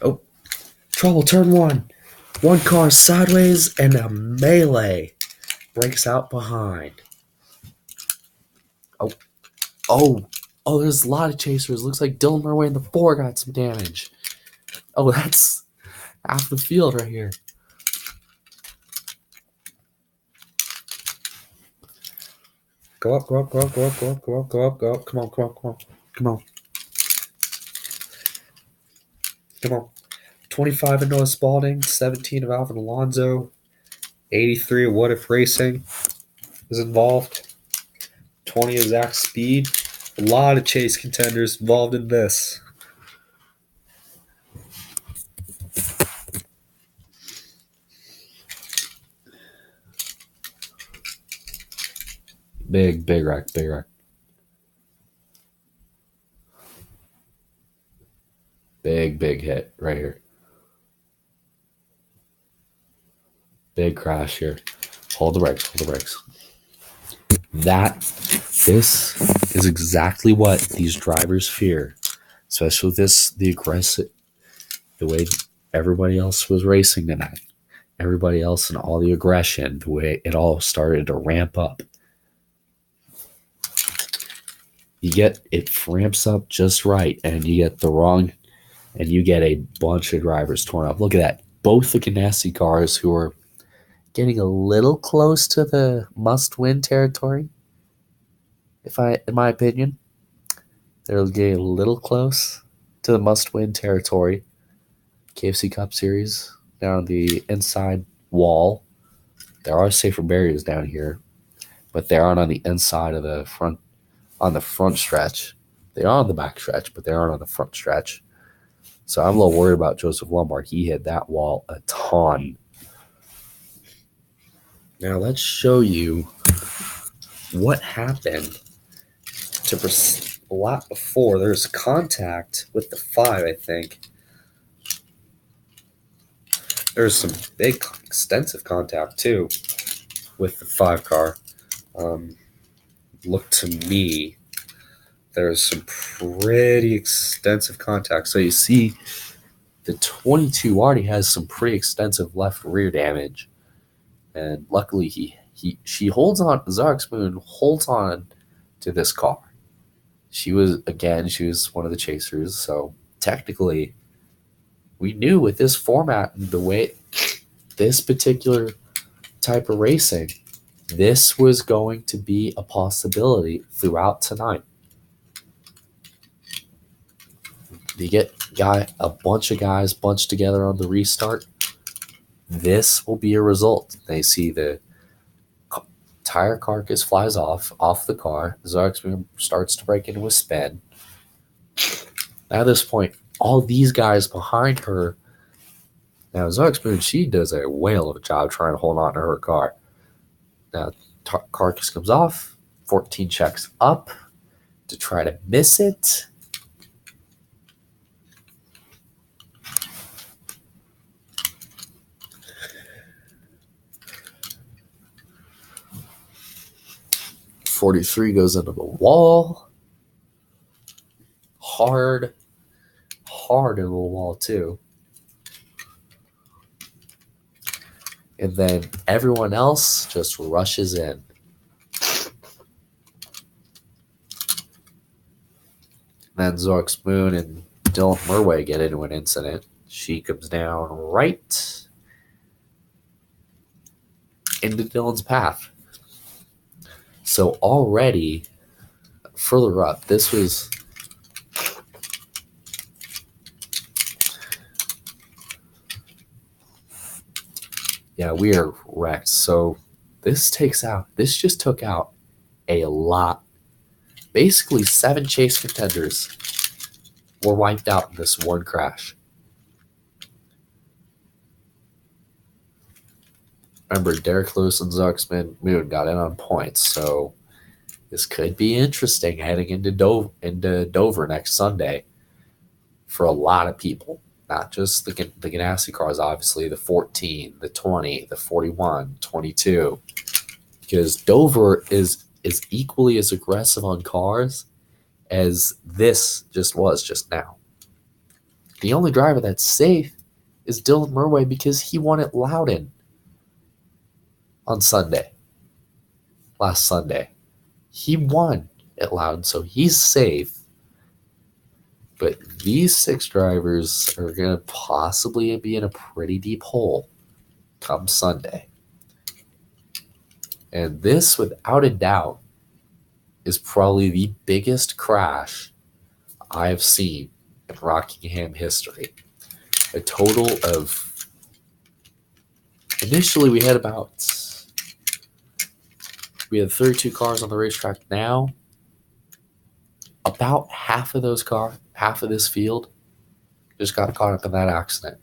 Oh, trouble, turn one. One car sideways and a melee breaks out behind. Oh, oh, oh, there's a lot of chasers. Looks like Dylan Murray in the 4 got some damage. Oh, that's half the field right here. Go up, go up, go up, go up, go up, go up, go up, go up. Come on, come on, come on. Come on. Come on. 25 of Noah Spalding, 17 of Alvin Alonso, 83 of What If Racing is involved, 20 of Zach Speed. A lot of chase contenders involved in this. Big wreck, big wreck. Big hit right here. Big crash here. Hold the brakes, hold the brakes. This is exactly what these drivers fear, especially with the aggressive, the way everybody else was racing tonight. Everybody else and all the aggression, the way it all started to ramp up. It ramps up just right, and you get the wrong, and you get a bunch of drivers torn up. Look at that. Both the Ganassi cars who are getting a little close to the must-win territory, in my opinion, they're getting a little close to the must-win territory. KFC Cup Series down on the inside wall. There are safer barriers down here, but they aren't on the inside of the front, on the front stretch. They are on the back stretch, but they aren't on the front stretch. So I'm a little worried about Joseph Lombard. He hit that wall a ton. Now let's show you what happened to a lot before. There's contact with the 5, I think. There's some big, extensive contact, too, with the 5 car. Look to me, there's some pretty extensive contact. So you see the 22 already has some pretty extensive left rear damage. And luckily she holds on, Zoex Moon holds on to this car. She was one of the chasers, so technically we knew with this format and the way this particular type of racing, this was going to be a possibility throughout tonight. You get a bunch of guys bunched together on the restart. This will be a result. They see the tire carcass flies off the car. Zoex Moon starts to break into a spin. At this point, all these guys behind her. Now, Zoex Moon, she does a whale of a job trying to hold on to her car. Now, carcass comes off. 14 checks up to try to miss it. .43 goes into the wall. Hard into the wall, too. And then everyone else just rushes in. Then Zoex Moon and Dylan Murray get into an incident. She comes down right into Dylan's path. So already further up, this was we are wrecked. So this just took out a lot. Basically 7 chase contenders were wiped out in this one crash. Remember, Derek Lewis and Zoex Moon got in on points, so this could be interesting heading into Dover next Sunday for a lot of people. Not just the Ganassi cars, obviously, the 14, the 20, the 41, 22. Because Dover is equally as aggressive on cars as this just was just now. The only driver that's safe is Dylan Murway because he won at Loudon on Sunday. Last Sunday. He won at Loudon, so he's safe. But these 6 drivers are going to possibly be in a pretty deep hole come Sunday. And this, without a doubt, is probably the biggest crash I've seen in Rockingham history. A total of, initially we had 32 cars on the racetrack. Now, about half of this field just got caught up in that accident.